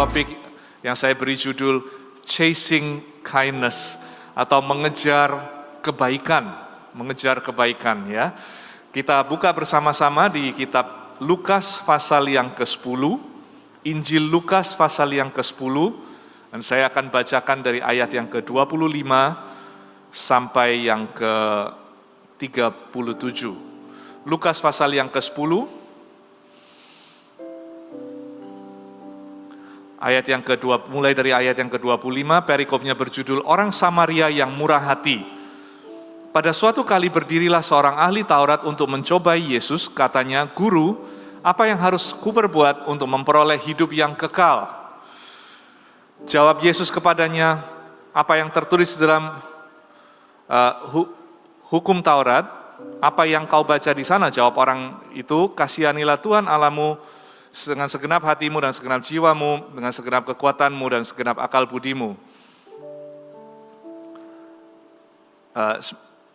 topik yang saya beri judul Chasing Kindness atau mengejar kebaikan ya. Kita buka bersama-sama di kitab Lukas pasal yang ke-10, Injil Lukas pasal yang ke-10, dan saya akan bacakan dari ayat yang ke-25 sampai yang ke-37. Lukas pasal yang ke-10, mulai dari ayat yang ke-25, perikopnya berjudul Orang Samaria yang Murah Hati. Pada suatu kali berdirilah seorang ahli Taurat untuk mencobai Yesus, katanya, "Guru, apa yang harus kuperbuat untuk memperoleh hidup yang kekal?" Jawab Yesus kepadanya, "Apa yang tertulis dalam hukum Taurat? Apa yang kau baca di sana?" Jawab orang itu, "Kasihanilah Tuhan Allahmu dengan segenap hatimu dan segenap jiwamu, dengan segenap kekuatanmu dan segenap akal budimu.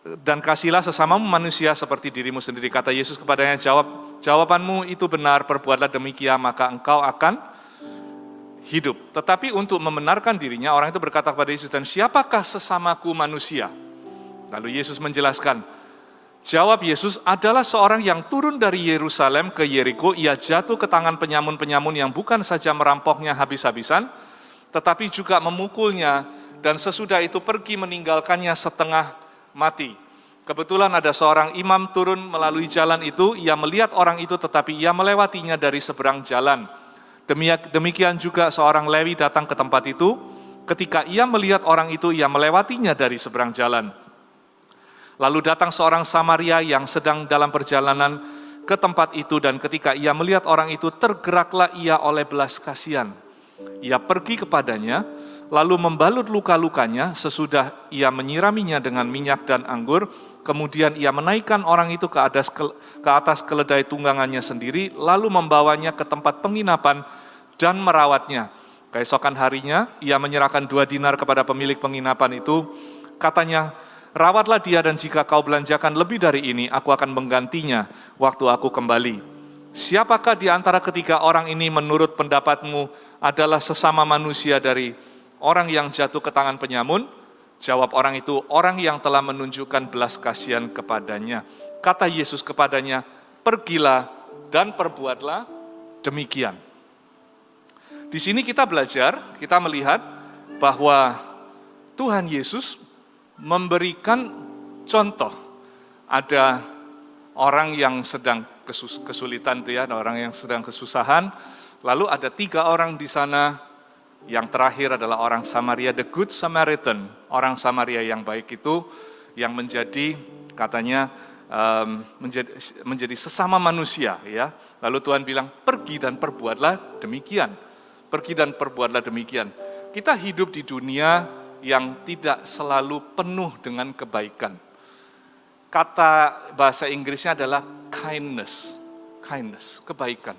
Dan kasihlah sesamamu manusia seperti dirimu sendiri." Kata Yesus kepadanya, "Jawabanmu itu benar, perbuatlah demikian, maka engkau akan hidup." Tetapi untuk membenarkan dirinya, orang itu berkata kepada Yesus, "Dan siapakah sesamaku manusia?" Lalu Yesus menjelaskan, jawab Yesus, "Adalah seorang yang turun dari Yerusalem ke Yeriko, ia jatuh ke tangan penyamun-penyamun yang bukan saja merampoknya habis-habisan, tetapi juga memukulnya, dan sesudah itu pergi meninggalkannya setengah mati. Kebetulan ada seorang imam turun melalui jalan itu, ia melihat orang itu tetapi ia melewatinya dari seberang jalan. Demikian juga seorang Lewi datang ke tempat itu, ketika ia melihat orang itu, ia melewatinya dari seberang jalan. Lalu datang seorang Samaria yang sedang dalam perjalanan ke tempat itu, dan ketika ia melihat orang itu, tergeraklah ia oleh belas kasihan. Ia pergi kepadanya, lalu membalut luka-lukanya, sesudah ia menyiraminya dengan minyak dan anggur, kemudian ia menaikkan orang itu ke atas keledai tunggangannya sendiri, lalu membawanya ke tempat penginapan dan merawatnya. Keesokan harinya, ia menyerahkan 2 dinar kepada pemilik penginapan itu, katanya, "Rawatlah dia, dan jika kau belanjakan lebih dari ini, aku akan menggantinya waktu aku kembali." Siapakah di antara ketiga orang ini menurut pendapatmu adalah sesama manusia dari orang yang jatuh ke tangan penyamun? Jawab orang itu, "Orang yang telah menunjukkan belas kasihan kepadanya." Kata Yesus kepadanya, "Pergilah dan perbuatlah demikian." Di sini kita belajar, kita melihat bahwa Tuhan Yesus memberikan contoh. Ada orang yang sedang kesulitan, orang yang sedang kesusahan, lalu ada 3 orang di sana, yang terakhir adalah orang Samaria, the Good Samaritan, orang Samaria yang baik itu, yang menjadi katanya menjadi sesama manusia, ya. Lalu Tuhan bilang, "Pergi dan perbuatlah demikian." Pergi dan perbuatlah demikian. Kita hidup di dunia yang tidak selalu penuh dengan kebaikan. Kata bahasa Inggrisnya adalah kindness, kebaikan.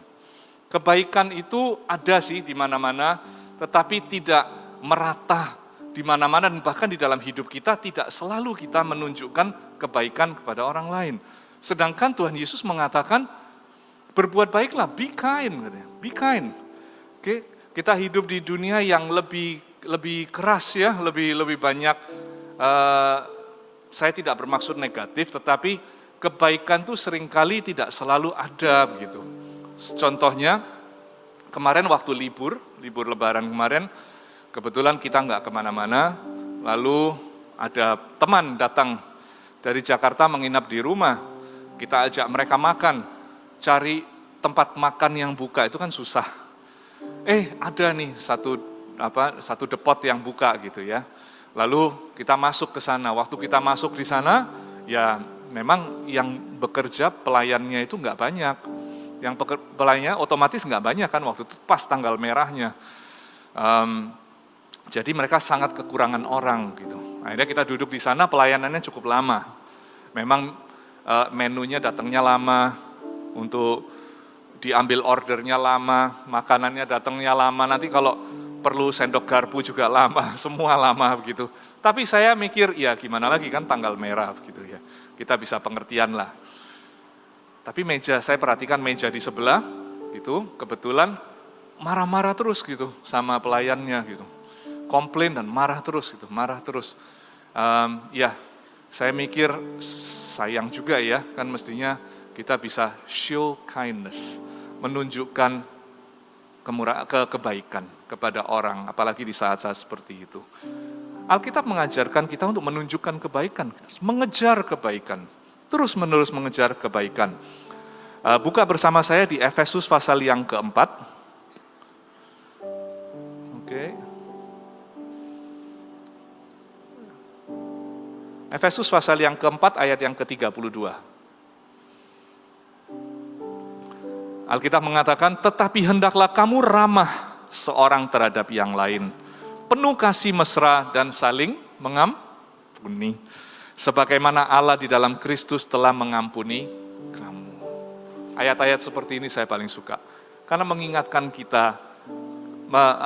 Kebaikan itu ada sih di mana-mana, tetapi tidak merata di mana-mana, dan bahkan di dalam hidup kita tidak selalu kita menunjukkan kebaikan kepada orang lain. Sedangkan Tuhan Yesus mengatakan, berbuat baiklah, be kind, katanya. Be kind. Oke, kita hidup di dunia yang lebih keras ya, lebih banyak, saya tidak bermaksud negatif, tetapi kebaikan itu seringkali tidak selalu ada begitu. Contohnya, kemarin waktu libur lebaran kemarin, kebetulan kita nggak kemana-mana, lalu ada teman datang dari Jakarta menginap di rumah, kita ajak mereka makan, cari tempat makan yang buka, itu kan susah. Ada nih satu depot yang buka gitu ya. Lalu kita masuk ke sana. Waktu kita masuk di sana, ya memang yang bekerja pelayannya itu nggak banyak. Yang pelayannya otomatis nggak banyak kan, waktu itu pas tanggal merahnya. Jadi mereka sangat kekurangan orang gitu. Akhirnya kita duduk di sana, pelayanannya cukup lama. Memang menunya datangnya lama, untuk diambil ordernya lama, makanannya datangnya lama, nanti kalau perlu sendok garpu juga lama, semua lama begitu. Tapi saya mikir, ya gimana lagi kan tanggal merah begitu ya, kita bisa pengertian lah. Tapi meja, saya perhatikan meja di sebelah, itu kebetulan marah-marah terus gitu sama pelayannya gitu. Komplain dan marah terus gitu, marah terus. Ya, saya mikir sayang juga ya, kan mestinya kita bisa show kindness, menunjukkan kebaikan kepada orang, apalagi di saat-saat seperti itu. Alkitab mengajarkan kita untuk menunjukkan kebaikan, mengejar kebaikan, terus-menerus mengejar kebaikan. Buka bersama saya di Efesus pasal yang keempat. Oke. Efesus pasal yang keempat ayat yang ke-32. Alkitab mengatakan, tetapi hendaklah kamu ramah seorang terhadap yang lain, penuh kasih mesra dan saling mengampuni, sebagaimana Allah di dalam Kristus telah mengampuni kamu. Ayat-ayat seperti ini saya paling suka, karena mengingatkan kita,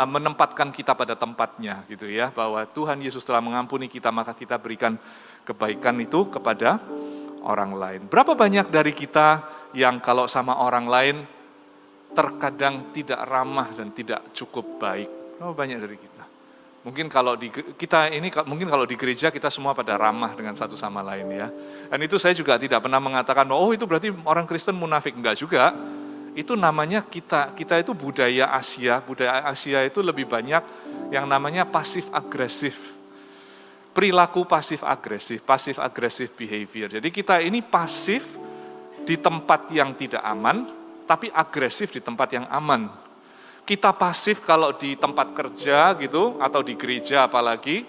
menempatkan kita pada tempatnya gitu ya, bahwa Tuhan Yesus telah mengampuni kita, maka kita berikan kebaikan itu kepada orang lain. Berapa banyak dari kita yang kalau sama orang lain terkadang tidak ramah dan tidak cukup baik? Berapa banyak dari kita? Mungkin kalau di gereja kita semua pada ramah dengan satu sama lain ya. Dan itu saya juga tidak pernah mengatakan, oh itu berarti orang Kristen munafik. Enggak juga. Itu namanya kita itu budaya Asia itu lebih banyak yang namanya pasif agresif. Perilaku pasif agresif behavior. Jadi kita ini pasif di tempat yang tidak aman, tapi agresif di tempat yang aman. Kita pasif kalau di tempat kerja gitu, atau di gereja apalagi,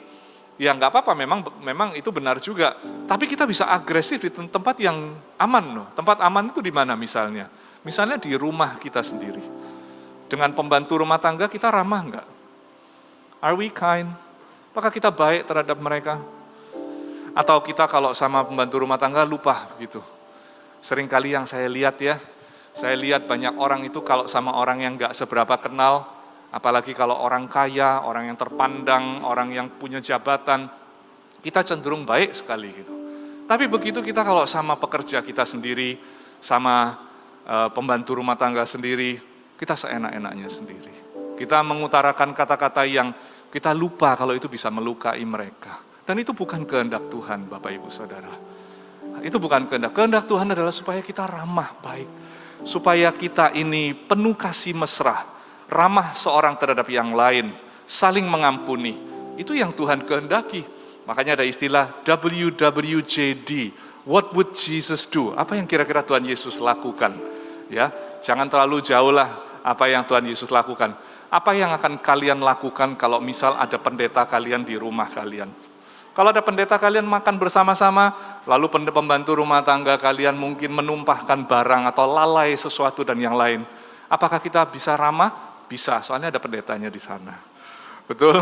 ya nggak apa-apa, memang itu benar juga. Tapi kita bisa agresif di tempat yang aman loh. Tempat aman itu di mana misalnya? Misalnya di rumah kita sendiri. Dengan pembantu rumah tangga kita ramah nggak? Are we kind? Apakah kita baik terhadap mereka? Atau kita kalau sama pembantu rumah tangga lupa gitu. Seringkali yang saya lihat banyak orang itu kalau sama orang yang nggak seberapa kenal, apalagi kalau orang kaya, orang yang terpandang, orang yang punya jabatan, kita cenderung baik sekali gitu. Tapi begitu kita kalau sama pekerja kita sendiri, sama pembantu rumah tangga sendiri, kita seenak-enaknya sendiri. Kita mengutarakan kata-kata yang kita lupa kalau itu bisa melukai mereka. Dan itu bukan kehendak Tuhan, Bapak Ibu Saudara. Itu bukan kehendak. Kehendak Tuhan adalah supaya kita ramah baik. Supaya kita ini penuh kasih mesra, ramah seorang terhadap yang lain, saling mengampuni. Itu yang Tuhan kehendaki. Makanya ada istilah WWJD, what would Jesus do? Apa yang kira-kira Tuhan Yesus lakukan? Ya, jangan terlalu jauh lah apa yang Tuhan Yesus lakukan. Apa yang akan kalian lakukan kalau misal ada pendeta kalian di rumah kalian? Kalau ada pendeta kalian makan bersama-sama, lalu pembantu rumah tangga kalian mungkin menumpahkan barang atau lalai sesuatu dan yang lain. Apakah kita bisa ramah? Bisa, soalnya ada pendetanya di sana. Betul?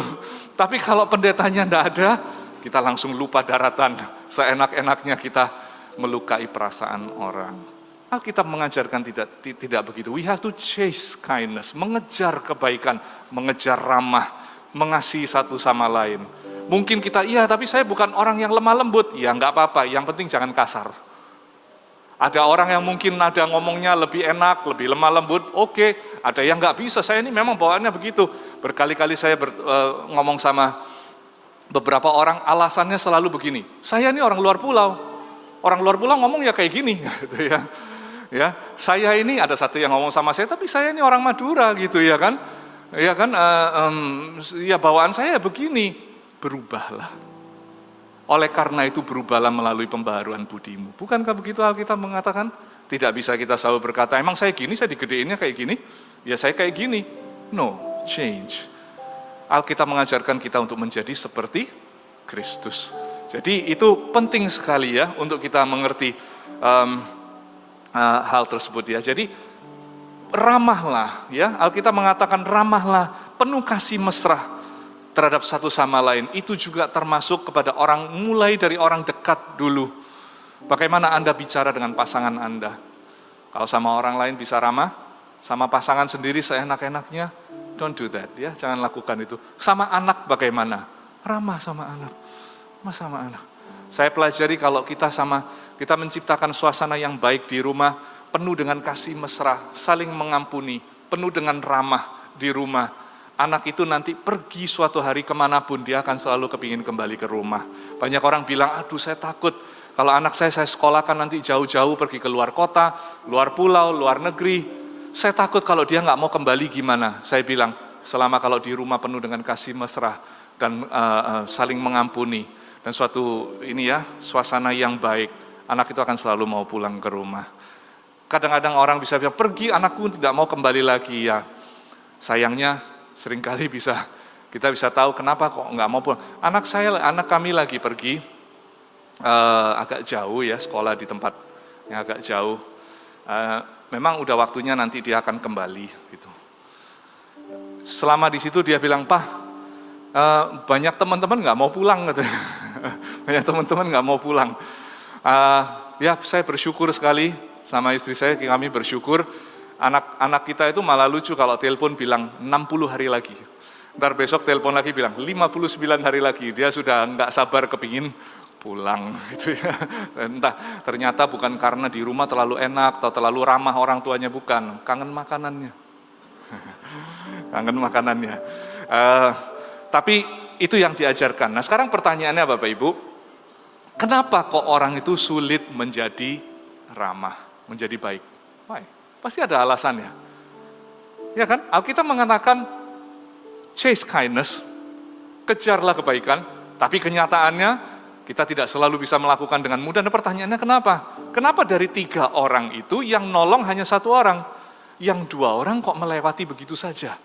Tapi kalau pendetanya tidak ada, kita langsung lupa daratan. Seenak-enaknya kita melukai perasaan orang. Alkitab mengajarkan tidak begitu. We have to chase kindness, mengejar kebaikan, mengejar ramah, mengasihi satu sama lain. Mungkin kita, tapi saya bukan orang yang lemah lembut. Ya enggak apa-apa, yang penting jangan kasar. Ada orang yang mungkin ada ngomongnya lebih enak, lebih lemah lembut, oke. Ada yang enggak bisa, saya ini memang bawaannya begitu. Berkali-kali saya ngomong sama beberapa orang, alasannya selalu begini. Saya ini orang luar pulau. Orang luar pulau ngomong ya kayak gini, gitu ya. Ya, saya ini ada satu yang ngomong sama saya, tapi saya ini orang Madura gitu ya kan. Ya kan, bawaan saya begini, berubahlah. Oleh karena itu berubahlah melalui pembaharuan budimu. Bukankah begitu Alkitab mengatakan? Tidak bisa kita selalu berkata, emang saya gini, saya digedeinnya kayak gini, ya saya kayak gini. No, change. Alkitab mengajarkan kita untuk menjadi seperti Kristus. Jadi itu penting sekali ya untuk kita mengerti hal tersebut ya. Jadi ramahlah ya. Alkitab mengatakan ramahlah, penuh kasih mesra terhadap satu sama lain. Itu juga termasuk kepada orang, mulai dari orang dekat dulu. Bagaimana Anda bicara dengan pasangan Anda? Kalau sama orang lain bisa ramah, sama pasangan sendiri seenak-enaknya, don't do that ya. Jangan lakukan itu. Sama anak bagaimana? Ramah sama anak. Sama anak. Saya pelajari kalau kita menciptakan suasana yang baik di rumah, penuh dengan kasih mesra, saling mengampuni, penuh dengan ramah, di rumah, anak itu nanti pergi suatu hari kemanapun, dia akan selalu kepingin kembali ke rumah. Banyak orang bilang, aduh saya takut, kalau anak saya sekolahkan nanti jauh-jauh pergi ke luar kota, luar pulau, luar negeri. Saya takut kalau dia nggak mau kembali gimana. Saya bilang, selama kalau di rumah penuh dengan kasih mesra dan saling mengampuni, dan suatu suasana yang baik, anak itu akan selalu mau pulang ke rumah. Kadang-kadang orang bisa bilang, pergi anakku tidak mau kembali lagi ya. Sayangnya seringkali kita bisa tahu kenapa kok nggak mau pulang. Anak kami lagi pergi agak jauh ya, sekolah di tempat yang agak jauh. Memang udah waktunya nanti dia akan kembali gitu. Selama di situ dia bilang, Pak, banyak teman-teman nggak mau pulang gitu. Banyak teman-teman nggak mau pulang. Ya saya bersyukur sekali sama istri saya, kami bersyukur. Anak kita itu malah lucu kalau telepon bilang 60 hari lagi. Ntar besok telepon lagi bilang 59 hari lagi. Dia sudah nggak sabar kepingin pulang gitu ya. Entah ternyata bukan karena di rumah terlalu enak atau terlalu ramah orang tuanya, bukan. Kangen makanannya. Kangen makanannya. Tapi itu yang diajarkan. Nah sekarang pertanyaannya Bapak Ibu, kenapa kok orang itu sulit menjadi ramah, menjadi baik? Why? Pasti ada alasannya. Ya kan? Alkitab mengatakan chase kindness, kejarlah kebaikan, tapi kenyataannya kita tidak selalu bisa melakukan dengan mudah. Nah pertanyaannya kenapa? Kenapa dari 3 orang itu yang nolong hanya 1 orang? Yang 2 orang kok melewati begitu saja?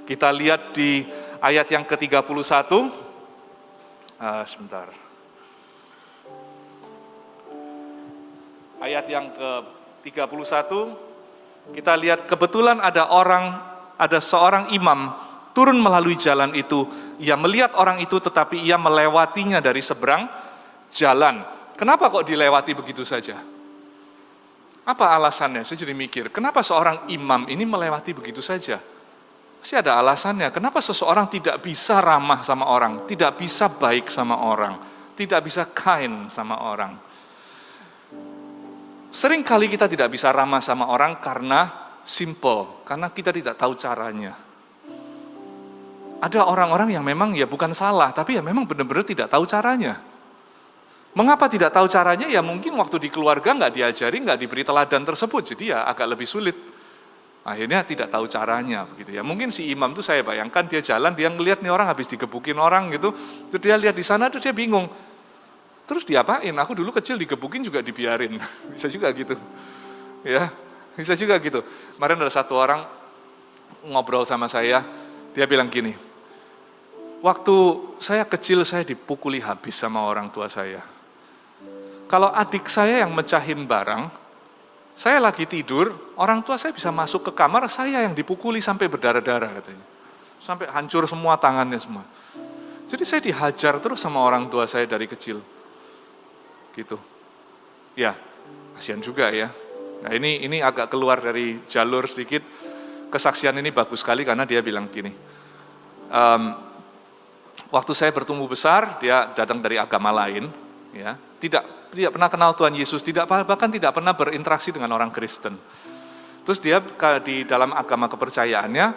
Kita lihat di ayat yang ke-31. Sebentar. Ayat yang ke-31, kita lihat kebetulan ada seorang imam turun melalui jalan itu. Ia melihat orang itu tetapi ia melewatinya dari seberang jalan. Kenapa kok dilewati begitu saja? Apa alasannya? Saya jadi mikir, kenapa seorang imam ini melewati begitu saja? Pasti ada alasannya. Kenapa seseorang tidak bisa ramah sama orang, tidak bisa baik sama orang, tidak bisa kind sama orang? Seringkali kita tidak bisa ramah sama orang karena simple, karena kita tidak tahu caranya. Ada orang-orang yang memang ya bukan salah, tapi ya memang benar-benar tidak tahu caranya. Mengapa tidak tahu caranya? Ya mungkin waktu di keluarga nggak diajari, nggak diberi teladan tersebut, jadi ya agak lebih sulit. Akhirnya tidak tahu caranya, begitu ya. Mungkin si imam tuh saya bayangkan dia jalan, dia ngelihat nih orang habis digebukin orang gitu, terus dia lihat di sana, terus dia bingung. Terus diapain? Aku dulu kecil digebukin juga dibiarin, bisa juga gitu, ya, bisa juga gitu. Kemarin ada satu orang ngobrol sama saya, dia bilang gini, waktu saya kecil saya dipukuli habis sama orang tua saya. Kalau adik saya yang mecahin barang, saya lagi tidur, orang tua saya bisa masuk ke kamar, saya yang dipukuli sampai berdarah-darah katanya. Sampai hancur semua tangannya semua. Jadi saya dihajar terus sama orang tua saya dari kecil. Gitu. Ya, kasihan juga ya. Nah ini agak keluar dari jalur sedikit. Kesaksian ini bagus sekali karena dia bilang gini. Waktu saya bertumbuh besar, dia datang dari agama lain, ya, tidak pernah kenal Tuhan Yesus, bahkan tidak pernah berinteraksi dengan orang Kristen. Terus dia di dalam agama kepercayaannya,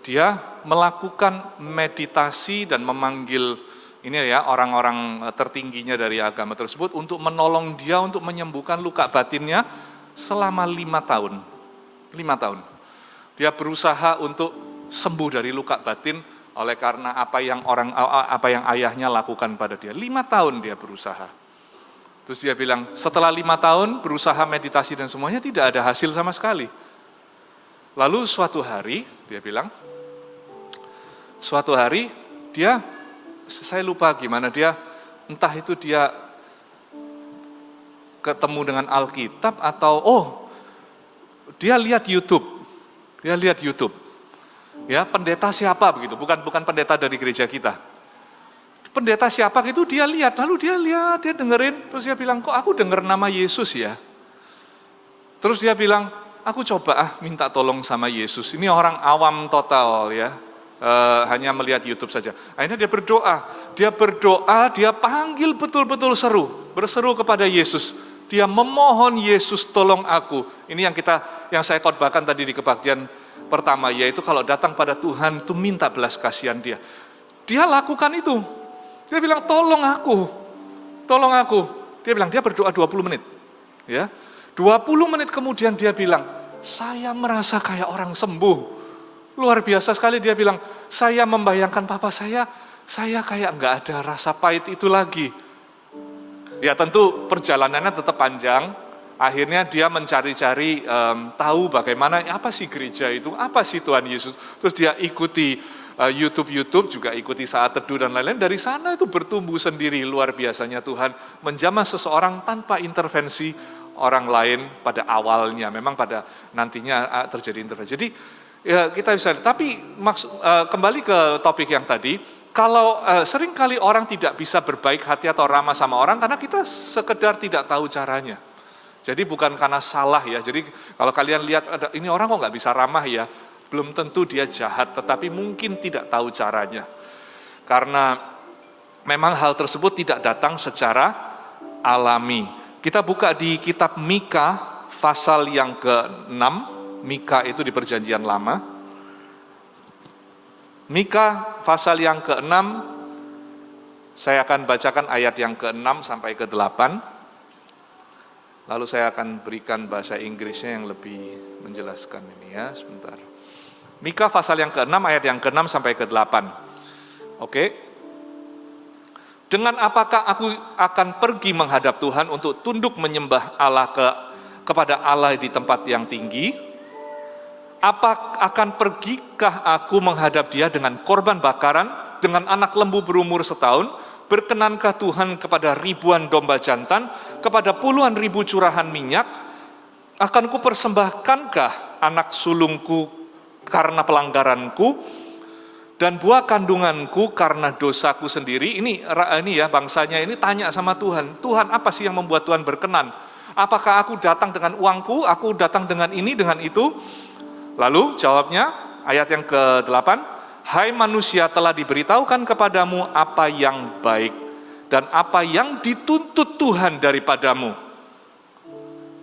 dia melakukan meditasi dan memanggil orang-orang tertingginya dari agama tersebut untuk menolong dia untuk menyembuhkan luka batinnya selama 5 tahun. 5 tahun. Dia berusaha untuk sembuh dari luka batin oleh karena apa yang ayahnya lakukan pada dia. 5 tahun dia berusaha. Terus dia bilang, setelah 5 tahun berusaha meditasi dan semuanya tidak ada hasil sama sekali. Lalu suatu hari, dia bilang, saya lupa gimana dia, entah itu dia ketemu dengan Alkitab atau dia lihat YouTube. Ya, pendeta siapa begitu, bukan pendeta dari gereja kita. Pendeta siapa gitu dia lihat, lalu dia dengerin, terus dia bilang, kok aku denger nama Yesus ya? Terus dia bilang, aku coba minta tolong sama Yesus. Ini orang awam total ya, hanya melihat YouTube saja. Akhirnya dia berdoa, dia panggil betul-betul berseru kepada Yesus. Dia memohon Yesus tolong aku. Ini yang saya khotbahkan tadi di kebaktian pertama, yaitu kalau datang pada Tuhan itu minta belas kasihan dia. Dia lakukan itu. Dia bilang, tolong aku. Dia bilang, dia berdoa 20 menit. Ya, 20 menit kemudian dia bilang, saya merasa kayak orang sembuh. Luar biasa sekali dia bilang, saya membayangkan papa saya kayak nggak ada rasa pahit itu lagi. Ya tentu perjalanannya tetap panjang. Akhirnya dia mencari-cari tahu bagaimana, apa sih gereja itu, apa sih Tuhan Yesus. Terus dia ikuti YouTube juga, ikuti saat teduh dan lain-lain. Dari sana itu bertumbuh sendiri, luar biasanya Tuhan menjamah seseorang tanpa intervensi orang lain pada awalnya. Memang pada nantinya terjadi intervensi. Jadi ya, kita bisa, tapi kembali ke topik yang tadi, kalau seringkali orang tidak bisa berbaik hati atau ramah sama orang karena kita sekedar tidak tahu caranya. Jadi bukan karena salah ya. Jadi kalau kalian lihat ini orang kok nggak bisa ramah ya, belum tentu dia jahat, tetapi mungkin tidak tahu caranya. Karena memang hal tersebut tidak datang secara alami. Kita buka di kitab Mika pasal yang ke-6. Mika itu di Perjanjian Lama. Mika pasal yang ke-6, saya akan bacakan ayat yang ke-6 sampai ke-8. Lalu saya akan berikan bahasa Inggrisnya yang lebih menjelaskan ini ya, sebentar. Mika pasal yang ke-6, ayat yang ke-6 sampai ke-8. Oke. Dengan apakah aku akan pergi menghadap Tuhan untuk tunduk menyembah Allah kepada Allah di tempat yang tinggi? Apa akan pergikah aku menghadap Dia dengan korban bakaran, dengan anak lembu berumur setahun? Berkenankah Tuhan kepada ribuan domba jantan, kepada puluhan ribu curahan minyak? Akan kupersembahkankah anak sulungku karena pelanggaranku, dan buah kandunganku karena dosaku sendiri? Ini ya, bangsanya ini tanya sama Tuhan, Tuhan apa sih yang membuat Tuhan berkenan? Apakah aku datang dengan uangku, aku datang dengan ini, dengan itu? Lalu jawabnya, ayat yang ke-8, hai manusia, telah diberitahukan kepadamu apa yang baik dan apa yang dituntut Tuhan daripadamu.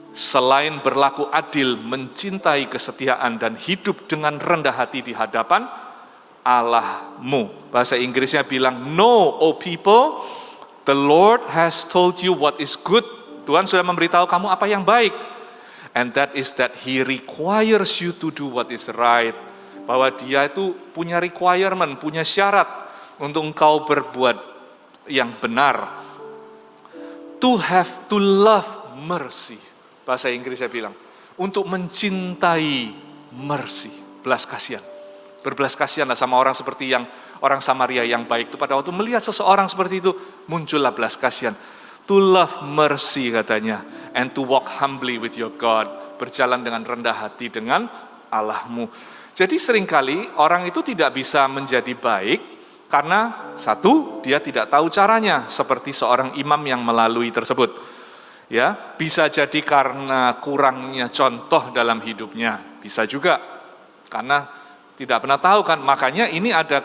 Selain berlaku adil, mencintai kesetiaan dan hidup dengan rendah hati di hadapan Allahmu. Bahasa Inggrisnya bilang, know, O people, the Lord has told you what is good. Tuhan sudah memberitahu kamu apa yang baik. And that is that He requires you to do what is right. Bahwa Dia itu punya requirement, punya syarat untuk engkau berbuat yang benar. To have to love mercy. Bahasa Inggris saya bilang, untuk mencintai mercy, belas kasihan. Berbelas kasihanlah sama orang seperti yang orang Samaria yang baik itu. Pada waktu melihat seseorang seperti itu, muncullah belas kasihan. To love mercy katanya, and to walk humbly with your God. Berjalan dengan rendah hati dengan Allahmu. Jadi seringkali orang itu tidak bisa menjadi baik karena satu, dia tidak tahu caranya, seperti seorang imam yang melalui tersebut. Ya, bisa jadi karena kurangnya contoh dalam hidupnya, bisa juga karena tidak pernah tahu kan. Makanya ini ada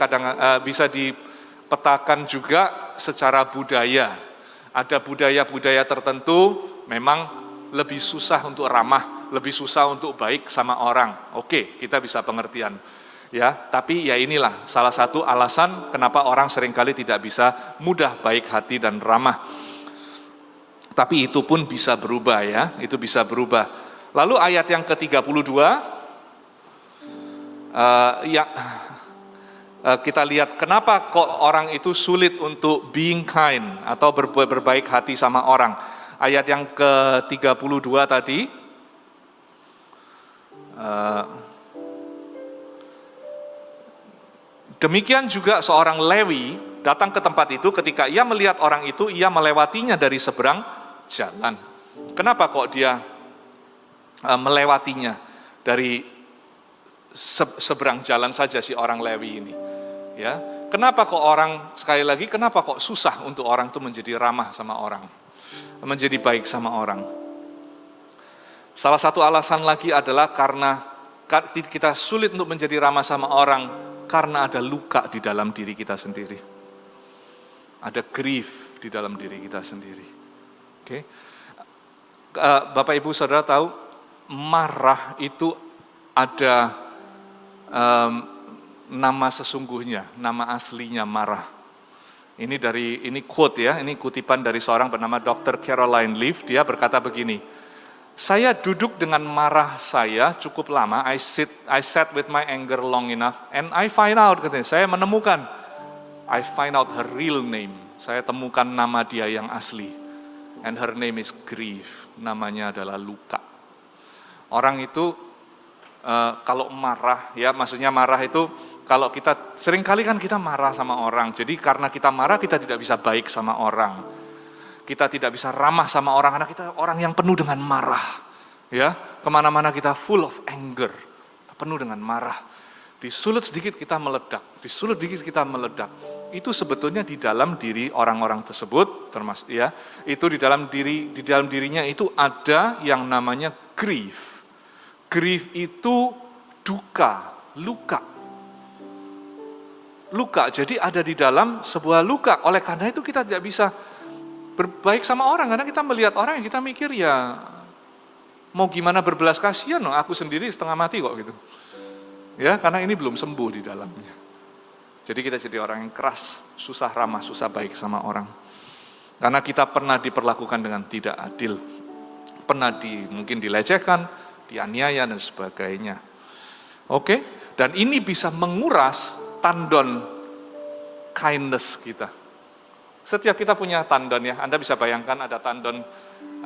bisa dipetakan juga secara budaya. Ada budaya-budaya tertentu memang lebih susah untuk ramah, lebih susah untuk baik sama orang. Oke, kita bisa pengertian. Ya, tapi ya inilah salah satu alasan kenapa orang seringkali tidak bisa mudah baik hati dan ramah. Tapi itu pun bisa berubah ya, itu bisa berubah. Lalu ayat yang ke-32, kita lihat kenapa kok orang itu sulit untuk being kind atau berbaik hati sama orang. Ayat yang ke-32 tadi, demikian juga seorang Lewi datang ke tempat itu, ketika ia melihat orang itu, ia melewatinya dari seberang jalan. Kenapa kok dia melewatinya dari seberang jalan saja si orang Lewi ini? Ya, kenapa kok orang, sekali lagi, kenapa kok susah untuk orang itu menjadi ramah sama orang, menjadi baik sama orang? Salah satu alasan lagi adalah karena kita sulit untuk menjadi ramah sama orang karena ada luka di dalam diri kita sendiri. Ada grief di dalam diri kita sendiri. Oke. Bapak Ibu Saudara tahu, marah itu ada nama sesungguhnya, nama aslinya marah. Ini quote ya, ini kutipan dari seorang bernama Dr. Caroline Leaf. Dia berkata begini, saya duduk dengan marah saya cukup lama, I sat with my anger long enough, and I find out, katanya, I find out her real name. Saya temukan nama dia yang asli. And her name is grief. Namanya adalah luka. Orang itu kalau marah, ya maksudnya marah itu, kalau kita, seringkali kan kita marah sama orang. Jadi karena kita marah, kita tidak bisa baik sama orang. Kita tidak bisa ramah sama orang, karena kita orang yang penuh dengan marah. Ya, kemana-mana kita full of anger, penuh dengan marah. Disulut sedikit kita meledak, disulut sedikit kita meledak. Itu sebetulnya di dalam diri orang-orang tersebut, termasuk ya, itu di dalam dirinya itu ada yang namanya grief. Grief itu duka, luka. Luka, jadi ada di dalam sebuah luka. Oleh karena itu kita tidak bisa berbaik sama orang, karena kita melihat orang yang kita mikir ya mau gimana berbelas kasihan, aku sendiri setengah mati kok gitu. Ya, karena ini belum sembuh di dalamnya. Jadi kita jadi orang yang keras, susah ramah, susah baik sama orang. Karena kita pernah diperlakukan dengan tidak adil. Pernah mungkin dilecehkan, dianiaya dan sebagainya. Oke, dan ini bisa menguras tandon kindness kita. Setiap kita punya tandon ya, Anda bisa bayangkan ada tandon,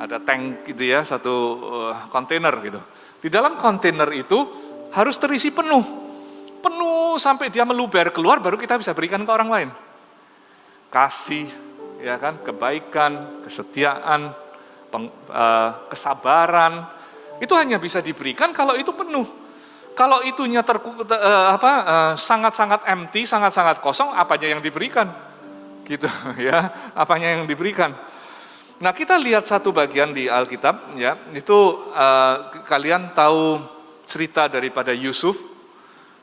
ada tank gitu ya, satu kontainer gitu. Di dalam kontainer itu harus terisi penuh sampai dia meluber keluar, baru kita bisa berikan ke orang lain. Kasih, ya kan, kebaikan, kesetiaan, kesabaran, itu hanya bisa diberikan kalau itu penuh. Kalau itunya sangat-sangat empty, sangat-sangat kosong, apanya yang diberikan? Gitu ya, apanya yang diberikan. Nah, kita lihat satu bagian di Alkitab ya, itu kalian tahu cerita daripada Yusuf.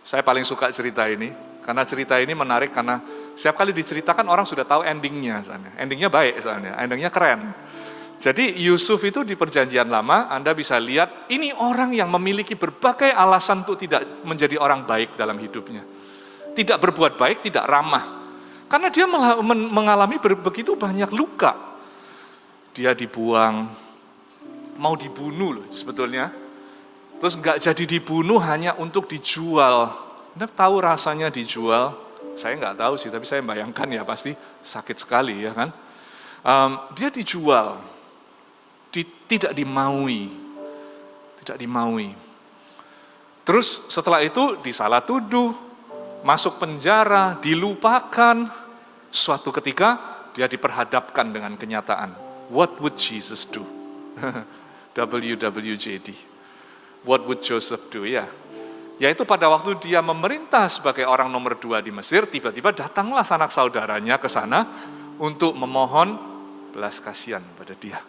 Saya paling suka cerita ini, karena cerita ini menarik karena setiap kali diceritakan orang sudah tahu endingnya soalnya. Endingnya baik soalnya, endingnya keren. Jadi Yusuf itu di Perjanjian Lama, Anda bisa lihat ini orang yang memiliki berbagai alasan untuk tidak menjadi orang baik dalam hidupnya. Tidak berbuat baik, tidak ramah. Karena dia mengalami begitu banyak luka. Dia dibuang, mau dibunuh loh sebetulnya. Terus nggak jadi dibunuh hanya untuk dijual. Anda tahu rasanya dijual? Saya nggak tahu sih, tapi saya bayangkan ya pasti sakit sekali ya kan. Dia dijual, tidak dimaui. Terus setelah itu disalah tuduh, masuk penjara, dilupakan. Suatu ketika dia diperhadapkan dengan kenyataan. What would Jesus do? WWJD. What would Joseph do? Ya. Yaitu pada waktu dia memerintah sebagai orang nomor 2 di Mesir, tiba-tiba datanglah sanak saudaranya ke sana untuk memohon belas kasihan pada dia.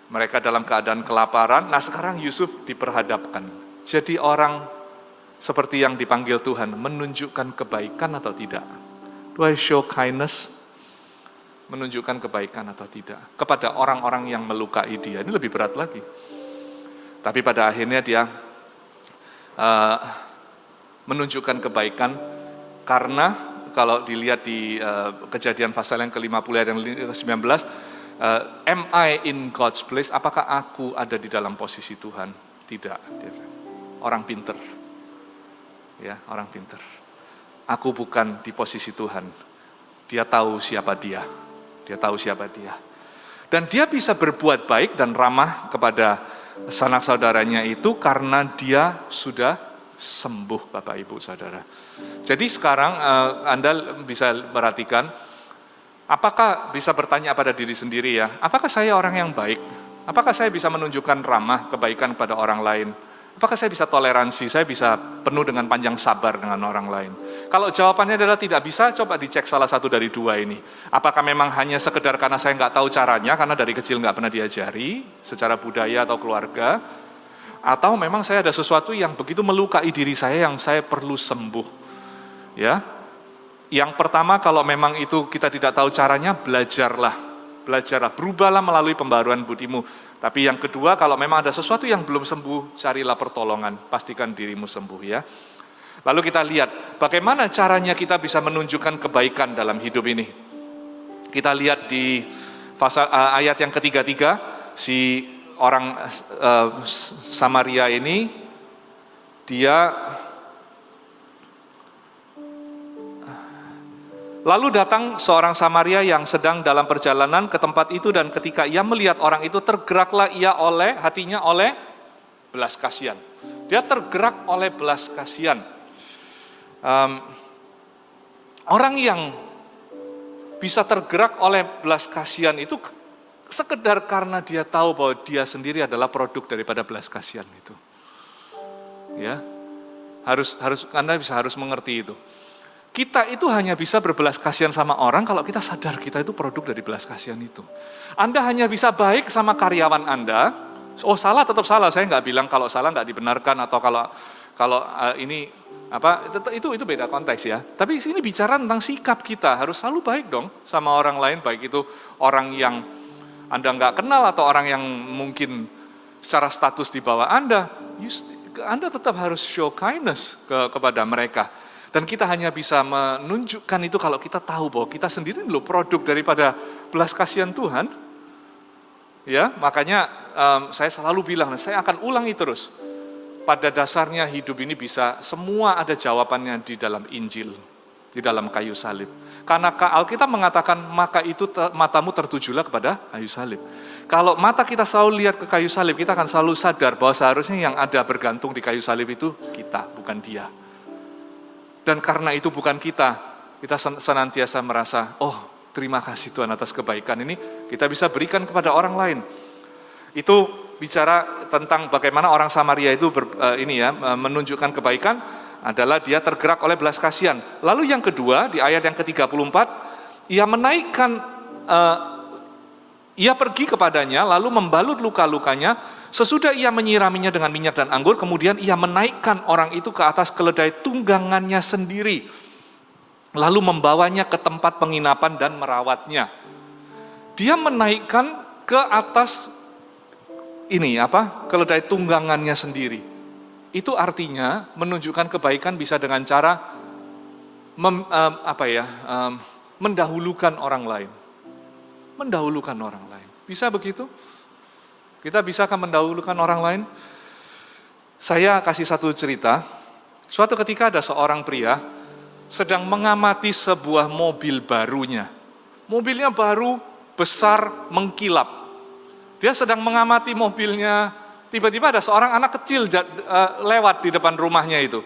Mereka dalam keadaan kelaparan. Nah, sekarang Yusuf diperhadapkan. Jadi orang seperti yang dipanggil Tuhan, menunjukkan kebaikan atau tidak? Do I show kindness? Menunjukkan kebaikan atau tidak? Kepada orang-orang yang melukai dia, ini lebih berat lagi. Tapi pada akhirnya dia menunjukkan kebaikan, karena kalau dilihat di Kejadian pasal yang ke-50 ayat yang ke-19, am I in God's place? Apakah aku ada di dalam posisi Tuhan? Tidak. Orang pinter. Ya, orang pinter. Aku bukan di posisi Tuhan. Dia tahu siapa dia. Dia tahu siapa dia. Dan dia bisa berbuat baik dan ramah kepada sanak saudaranya itu karena dia sudah sembuh, Bapak Ibu Saudara. Jadi sekarang Anda bisa perhatikan, apakah bisa bertanya pada diri sendiri ya, apakah saya orang yang baik? Apakah saya bisa menunjukkan ramah kebaikan pada orang lain? Apakah saya bisa toleransi, saya bisa penuh dengan panjang sabar dengan orang lain? Kalau jawabannya adalah tidak bisa, coba dicek salah satu dari dua ini. Apakah memang hanya sekedar karena saya nggak tahu caranya, karena dari kecil nggak pernah diajari, secara budaya atau keluarga, atau memang saya ada sesuatu yang begitu melukai diri saya yang saya perlu sembuh. Ya, yang pertama kalau memang itu kita tidak tahu caranya, belajarlah, berubahlah melalui pembaruan budimu. Tapi yang kedua, kalau memang ada sesuatu yang belum sembuh, carilah pertolongan, pastikan dirimu sembuh ya. Lalu kita lihat bagaimana caranya kita bisa menunjukkan kebaikan dalam hidup ini. Kita lihat di ayat yang ketiga, si orang Samaria ini, dia lalu datang seorang Samaria yang sedang dalam perjalanan ke tempat itu, dan ketika ia melihat orang itu, tergeraklah ia hatinya oleh belas kasihan. Dia tergerak oleh belas kasihan. Orang yang bisa tergerak oleh belas kasihan itu sekedar karena dia tahu bahwa dia sendiri adalah produk daripada belas kasihan itu. Ya, Anda harus mengerti itu. Kita itu hanya bisa berbelas kasihan sama orang kalau kita sadar kita itu produk dari belas kasihan itu. Anda hanya bisa baik sama karyawan Anda. Oh, salah tetap salah. Saya nggak bilang kalau salah nggak dibenarkan, atau kalau ini apa itu beda konteks ya. Tapi ini bicara tentang sikap kita, harus selalu baik dong sama orang lain, baik itu orang yang Anda nggak kenal atau orang yang mungkin secara status di bawah Anda. Anda tetap harus show kindness kepada mereka. Dan kita hanya bisa menunjukkan itu kalau kita tahu bahwa kita sendiri loh produk daripada belas kasihan Tuhan. Ya, makanya saya selalu bilang, saya akan ulangi terus. Pada dasarnya hidup ini bisa, semua ada jawabannya di dalam Injil, di dalam kayu salib. Karena Alkitab mengatakan, maka itu matamu tertujulah kepada kayu salib. Kalau mata kita selalu lihat ke kayu salib, kita akan selalu sadar bahwa seharusnya yang ada bergantung di kayu salib itu kita, bukan dia. Dan karena itu bukan kita senantiasa merasa, oh terima kasih Tuhan atas kebaikan ini, kita bisa berikan kepada orang lain. Itu bicara tentang bagaimana orang Samaria itu menunjukkan kebaikan, adalah dia tergerak oleh belas kasihan. Lalu yang kedua, di ayat yang ke-34, ia pergi kepadanya, lalu membalut luka-lukanya. Sesudah ia menyiraminya dengan minyak dan anggur, kemudian ia menaikkan orang itu ke atas keledai tunggangannya sendiri, lalu membawanya ke tempat penginapan dan merawatnya. Dia menaikkan ke atas keledai tunggangannya sendiri. Itu artinya menunjukkan kebaikan bisa dengan cara mendahulukan orang lain. Mendahulukan orang lain. Bisa begitu? Kita bisakah mendahulukan orang lain? Saya kasih satu cerita. Suatu ketika ada seorang pria sedang mengamati sebuah mobil barunya. Mobilnya baru, besar, mengkilap. Dia sedang mengamati mobilnya, tiba-tiba ada seorang anak kecil lewat di depan rumahnya itu.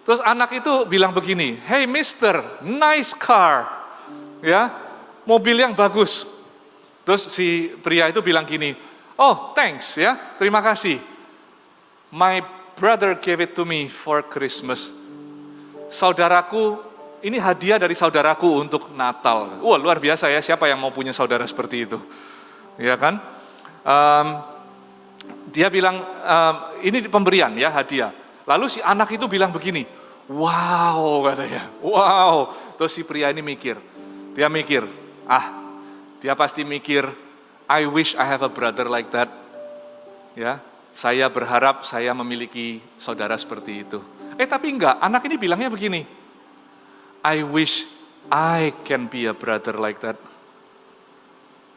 Terus anak itu bilang begini, "Hey mister, nice car." Ya, mobil yang bagus. Terus si pria itu bilang gini, "Oh, thanks ya, terima kasih. My brother gave it to me for Christmas." Saudaraku, ini hadiah dari saudaraku untuk Natal. Wah, luar biasa ya, siapa yang mau punya saudara seperti itu? Ya kan? Dia bilang, ini pemberian ya, hadiah. Lalu si anak itu bilang begini, "Wow," katanya, "wow." Terus si pria ini mikir, dia pasti mikir, "I wish I have a brother like that." Ya, saya berharap saya memiliki saudara seperti itu. Tapi enggak, anak ini bilangnya begini, "I wish I can be a brother like that."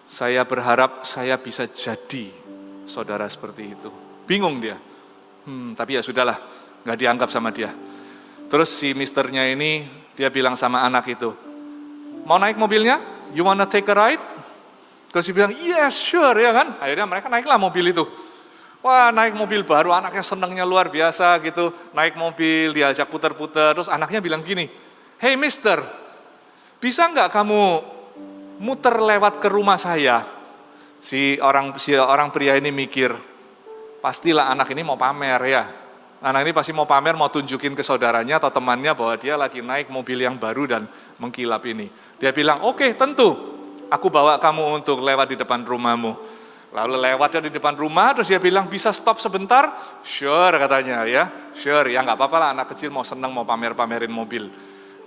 Saya berharap saya bisa jadi saudara seperti itu. Bingung dia. Tapi ya sudahlah, enggak dianggap sama dia. Terus si misternya ini, dia bilang sama anak itu, "Mau naik mobilnya? You wanna take a ride?" Terus dia bilang, "Yes, sure," ya kan. Akhirnya mereka naiklah mobil itu. Wah, naik mobil baru, anaknya senangnya luar biasa gitu. Naik mobil, diajak putar-putar. Terus anaknya bilang gini, "Hey mister, bisa nggak kamu muter lewat ke rumah saya?" Si orang pria ini mikir, pastilah anak ini mau pamer ya. Anak ini pasti mau pamer, mau tunjukin ke saudaranya atau temannya bahwa dia lagi naik mobil yang baru dan mengkilap ini. Dia bilang, "Oke, tentu, aku bawa kamu untuk lewat di depan rumahmu." Lalu lewatnya di depan rumah, terus dia bilang, "Bisa stop sebentar?" "Sure," katanya ya. "Sure, ya nggak apa-apa lah, anak kecil mau seneng, mau pamerin mobil."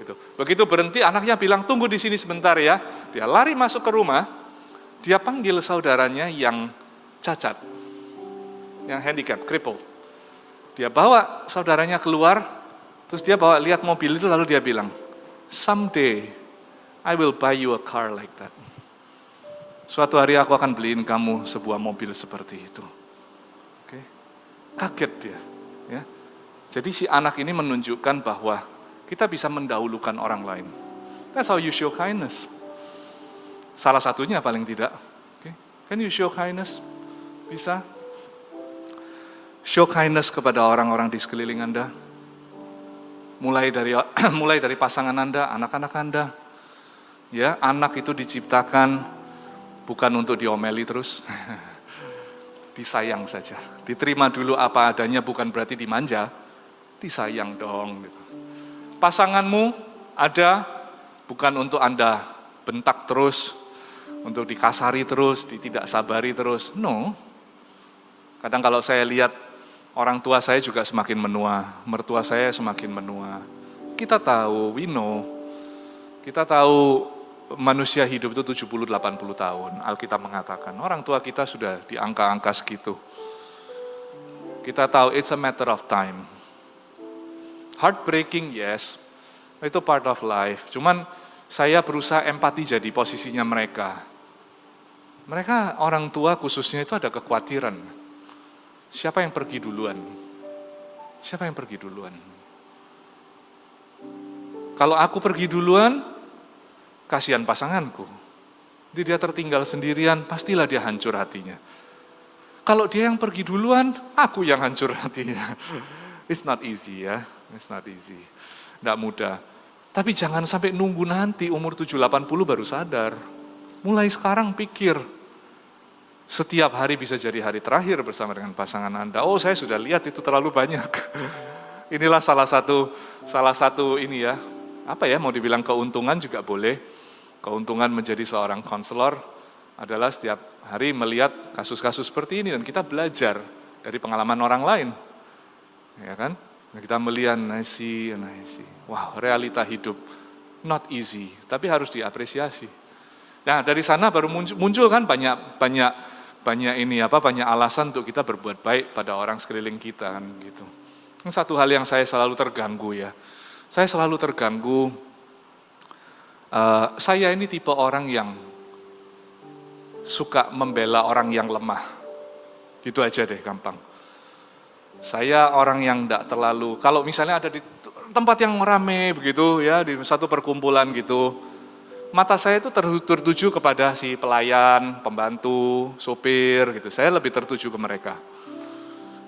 Gitu. Begitu berhenti, anaknya bilang, "Tunggu di sini sebentar ya." Dia lari masuk ke rumah, dia panggil saudaranya yang cacat, yang handicap, crippled. Dia bawa saudaranya keluar, Terus dia lihat mobil itu lalu dia bilang, someday I will buy you a car like that. Suatu hari aku akan beliin kamu sebuah mobil seperti itu. Oke. Kaget dia. Ya. Jadi si anak ini menunjukkan bahwa kita bisa mendahulukan orang lain. That's how you show kindness. Salah satunya paling tidak. Okay. Can you show kindness? Bisa? Show kindness kepada orang-orang di sekeliling Anda. Mulai dari pasangan Anda, anak-anak Anda. Ya, anak itu diciptakan bukan untuk diomeli terus. Disayang saja. Diterima dulu apa adanya, bukan berarti dimanja. Disayang dong. Gitu. Pasanganmu ada bukan untuk Anda bentak terus, untuk dikasari terus, tidak sabari terus. No. Kadang kalau saya lihat orang tua saya juga semakin menua, mertua saya semakin menua. Kita tahu, we know. Kita tahu manusia hidup itu 70-80 tahun. Alkitab mengatakan, orang tua kita sudah di angka-angka segitu. Kita tahu it's a matter of time. Heartbreaking, yes. Itu part of life. Cuman saya berusaha empati jadi posisinya mereka. Mereka orang tua khususnya itu ada kekhawatiran. Siapa yang pergi duluan? Siapa yang pergi duluan? Kalau aku pergi duluan, kasihan pasanganku. Jadi dia tertinggal sendirian, pastilah dia hancur hatinya. Kalau dia yang pergi duluan, aku yang hancur hatinya. It's not easy ya, it's not easy. Nggak mudah. Tapi jangan sampai nunggu nanti umur 7-80 baru sadar. Mulai sekarang pikir, setiap hari bisa jadi hari terakhir bersama dengan pasangan Anda. Oh, saya sudah lihat itu terlalu banyak. Inilah salah satu ini ya, apa ya, mau dibilang keuntungan juga boleh. Keuntungan menjadi seorang konselor adalah setiap hari melihat kasus-kasus seperti ini dan kita belajar dari pengalaman orang lain. Ya kan? Kita melihat, I see. Wow, realita hidup not easy, tapi harus diapresiasi. Nah, dari sana baru muncul kan banyak alasan untuk kita berbuat baik pada orang sekeliling kita kan gitu. Satu hal yang saya selalu terganggu ya. Saya selalu terganggu, saya ini tipe orang yang suka membela orang yang lemah. Gitu aja deh, gampang. Saya orang yang tidak terlalu, kalau misalnya ada di tempat yang rame begitu ya, di satu perkumpulan gitu, mata saya itu tertuju kepada si pelayan, pembantu, sopir gitu. Saya lebih tertuju ke mereka.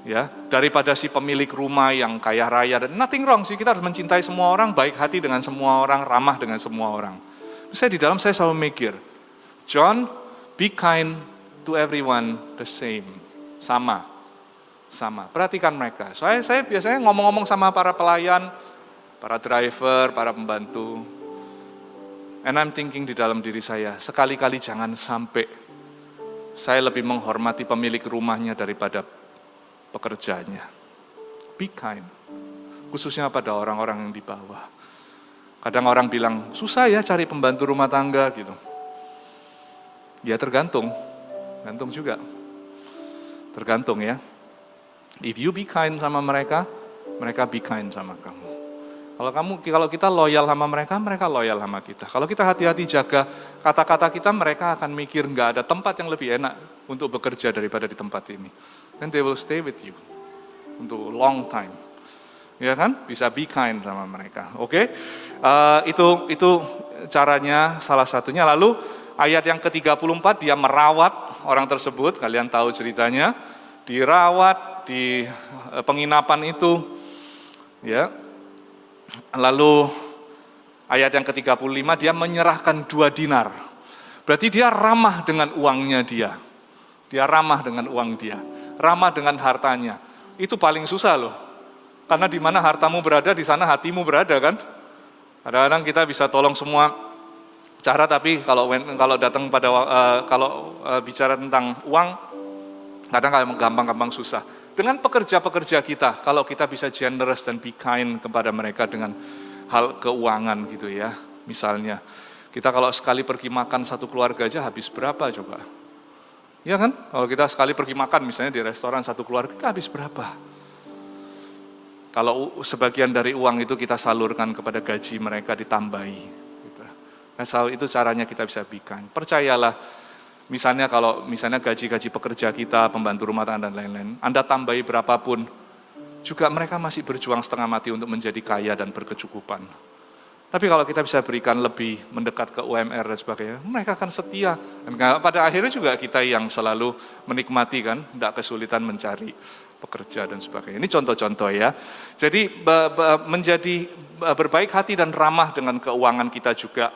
Ya, daripada si pemilik rumah yang kaya raya, dan nothing wrong sih, kita harus mencintai semua orang, baik hati dengan semua orang, ramah dengan semua orang. Saya di dalam saya selalu mikir, John, be kind to everyone the same, sama. Perhatikan mereka. Saya biasanya ngomong-ngomong sama para pelayan, para driver, para pembantu. And I'm thinking di dalam diri saya, sekali-kali jangan sampai saya lebih menghormati pemilik rumahnya daripada pekerjanya. Be kind. Khususnya pada orang-orang yang di bawah. Kadang orang bilang, susah ya cari pembantu rumah tangga gitu. Ya tergantung juga. Tergantung ya. If you be kind sama mereka be kind sama kamu. Kalau kita loyal sama mereka loyal sama kita. Kalau kita hati-hati jaga kata-kata kita, mereka akan mikir nggak ada tempat yang lebih enak untuk bekerja daripada di tempat ini. Then they will stay with you untuk long time. Ya kan? Bisa be kind sama mereka. Oke? Itu caranya salah satunya. Lalu ayat yang ke-34 dia merawat orang tersebut. Kalian tahu ceritanya. Dirawat di penginapan itu, ya. Lalu ayat yang ke-35 dia menyerahkan 2 dinar. Berarti dia ramah dengan uangnya dia. Dia ramah dengan uang dia. Ramah dengan hartanya. Itu paling susah loh. Karena di mana hartamu berada, di sana hatimu berada kan. Kadang-kadang kita bisa tolong semua cara, tapi kalau datang pada bicara tentang uang, kadang gampang susah. Dengan pekerja-pekerja kita, kalau kita bisa generous dan be kind kepada mereka dengan hal keuangan gitu ya. Misalnya, kita kalau sekali pergi makan satu keluarga aja habis berapa coba? Ya kan? Kalau kita sekali pergi makan misalnya di restoran satu keluarga, kita habis berapa? Kalau sebagian dari uang itu kita salurkan kepada gaji mereka ditambahi. Gitu. Nah, itu caranya kita bisa be kind. Percayalah, misalnya gaji-gaji pekerja kita, pembantu rumah tangga dan lain-lain, Anda tambahi berapapun, juga mereka masih berjuang setengah mati untuk menjadi kaya dan berkecukupan. Tapi kalau kita bisa berikan lebih mendekat ke UMR dan sebagainya, mereka akan setia. Dan pada akhirnya juga kita yang selalu menikmati kan, tidak kesulitan mencari pekerja dan sebagainya. Ini contoh-contoh ya. Jadi menjadi berbaik hati dan ramah dengan keuangan kita juga.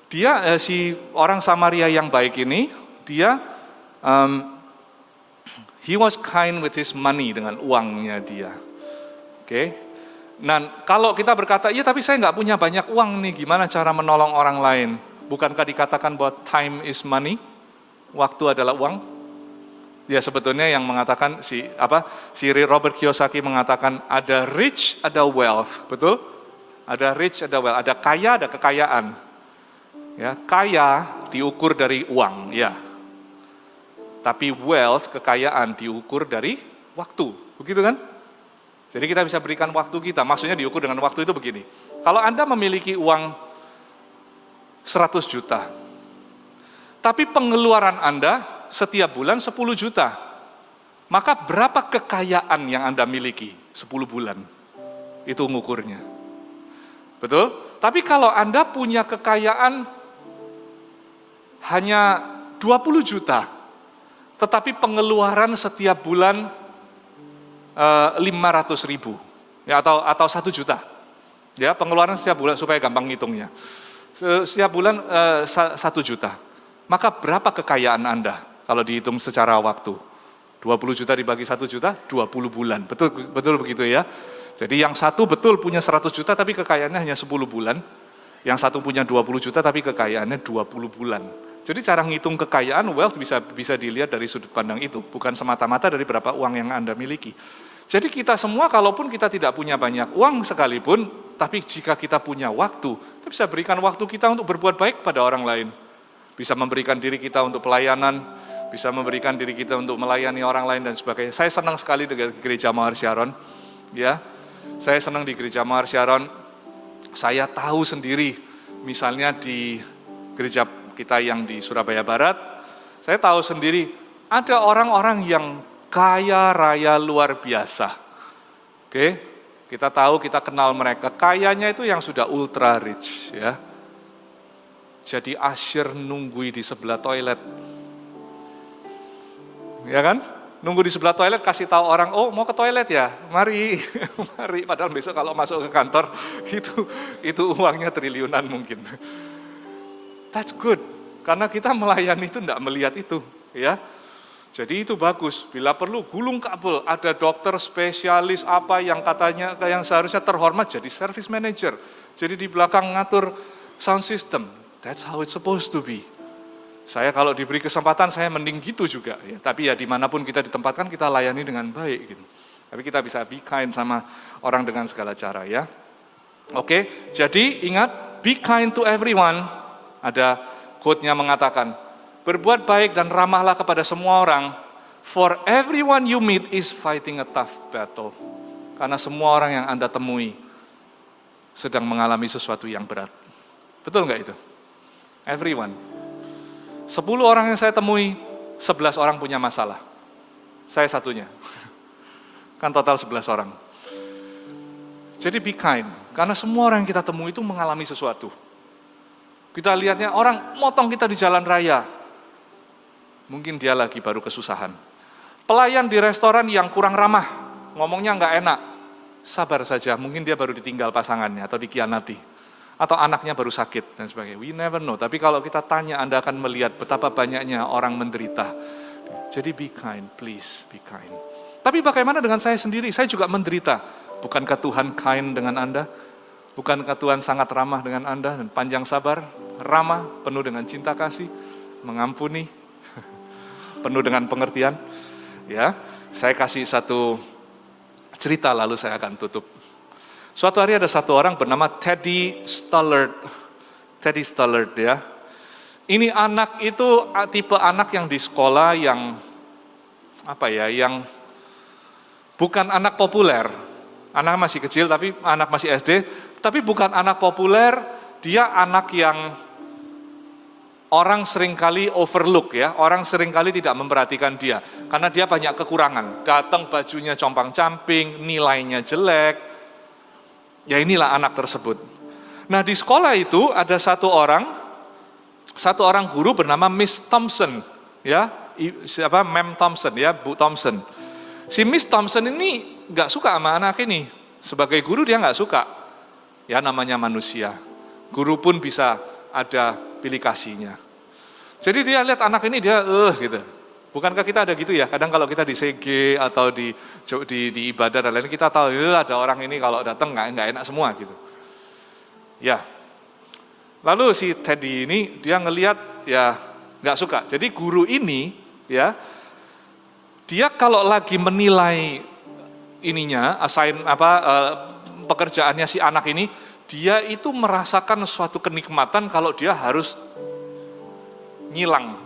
Dia si orang Samaria yang baik ini, dia he was kind with his money, dengan uangnya dia. Oke. Nah, kalau kita berkata, ya tapi saya nggak punya banyak uang nih, gimana cara menolong orang lain? Bukankah dikatakan bahwa time is money? Waktu adalah uang? Ya sebetulnya yang mengatakan si Robert Kiyosaki mengatakan ada rich, ada wealth, betul? Ada rich, ada wealth, ada kaya, ada kekayaan. Ya, kaya diukur dari uang, ya. Tapi wealth, kekayaan diukur dari waktu, begitu kan? Jadi kita bisa berikan waktu kita, maksudnya diukur dengan waktu itu begini. Kalau Anda memiliki uang 100 juta, tapi pengeluaran Anda setiap bulan 10 juta, maka berapa kekayaan yang Anda miliki 10 bulan? Itu ngukurnya. Betul? Tapi kalau Anda punya kekayaan hanya 20 juta, tetapi pengeluaran setiap bulan 500.000, ya, atau 1 juta. Ya, pengeluaran setiap bulan supaya gampang ngitungnya. Setiap bulan 1 juta. Maka berapa kekayaan Anda kalau dihitung secara waktu? 20 juta dibagi 1 juta, 20 bulan. Betul begitu ya. Jadi yang satu betul punya 100 juta tapi kekayaannya hanya 10 bulan. Yang satu punya 20 juta tapi kekayaannya 20 bulan. Jadi cara ngitung kekayaan, wealth bisa dilihat dari sudut pandang itu, bukan semata-mata dari berapa uang yang Anda miliki. Jadi kita semua, kalaupun kita tidak punya banyak uang sekalipun, tapi jika kita punya waktu, kita bisa berikan waktu kita untuk berbuat baik pada orang lain. Bisa memberikan diri kita untuk pelayanan, bisa memberikan diri kita untuk melayani orang lain dan sebagainya. Saya senang sekali dengan Gereja Mawar Sharon. Ya, saya senang di Gereja Mawar Sharon. Saya tahu sendiri, misalnya di gereja kita yang di Surabaya Barat, saya tahu sendiri ada orang-orang yang kaya raya luar biasa. Oke, kita tahu, kita kenal mereka. Kayanya itu yang sudah ultra rich, ya. Jadi usher nunggui di sebelah toilet, ya kan? Nunggu di sebelah toilet, kasih tahu orang, oh mau ke toilet ya, mari, mari. Padahal besok kalau masuk ke kantor itu uangnya triliunan mungkin. That's good, karena kita melayani itu tidak melihat itu, ya. Jadi itu bagus. Bila perlu gulung kabel, ada dokter spesialis apa yang katanya yang seharusnya terhormat jadi service manager. Jadi di belakang ngatur sound system. That's how it's supposed to be. Saya kalau diberi kesempatan saya mending gitu juga, ya. Tapi ya dimanapun kita ditempatkan kita layani dengan baik gitu. Tapi kita bisa be kind sama orang dengan segala cara, ya. Oke, jadi ingat, be kind to everyone. Ada quote-nya mengatakan, berbuat baik dan ramahlah kepada semua orang, for everyone you meet is fighting a tough battle. Karena semua orang yang Anda temui sedang mengalami sesuatu yang berat. Betul nggak itu? Everyone. 10 orang yang saya temui, 11 orang punya masalah. Saya satunya. Kan total 11 orang. Jadi be kind, karena semua orang yang kita temui itu mengalami sesuatu. Kita lihatnya orang motong kita di jalan raya. Mungkin dia lagi baru kesusahan. Pelayan di restoran yang kurang ramah, ngomongnya nggak enak. Sabar saja, mungkin dia baru ditinggal pasangannya atau dikhianati. Atau anaknya baru sakit dan sebagainya. We never know. Tapi kalau kita tanya, Anda akan melihat betapa banyaknya orang menderita. Jadi be kind, please be kind. Tapi bagaimana dengan saya sendiri? Saya juga menderita. Bukankah Tuhan kind dengan Anda? Bukankah Tuhan sangat ramah dengan Anda dan panjang sabar, ramah, penuh dengan cinta kasih, mengampuni, penuh dengan pengertian? Ya, saya kasih satu cerita lalu saya akan tutup. Suatu hari ada satu orang bernama Teddy Stallard. Teddy Stallard, ya. Ini anak itu tipe anak yang di sekolah yang yang bukan anak populer. Anak masih kecil, tapi anak masih SD, tapi bukan anak populer, dia anak yang orang seringkali overlook ya, orang seringkali tidak memperhatikan dia, karena dia banyak kekurangan. Datang bajunya compang-camping, nilainya jelek. Ya inilah anak tersebut. Nah di sekolah itu ada satu orang guru bernama Miss Thompson, ya, Ma'am Thompson ya, Bu Thompson. Si Miss Thompson ini nggak suka sama anak ini. Sebagai guru dia nggak suka. Ya namanya manusia. Guru pun bisa ada pilih kasihnya. Jadi dia lihat anak ini dia gitu. Bukankah kita ada gitu ya? Kadang kalau kita di CG atau di ibadah dan lain kita tahu ada orang ini kalau datang nggak enak semua gitu. Ya. Lalu si Teddy ini dia ngelihat ya nggak suka. Jadi guru ini ya dia kalau lagi menilai ininya pekerjaannya si anak ini, dia itu merasakan suatu kenikmatan kalau dia harus nyilang.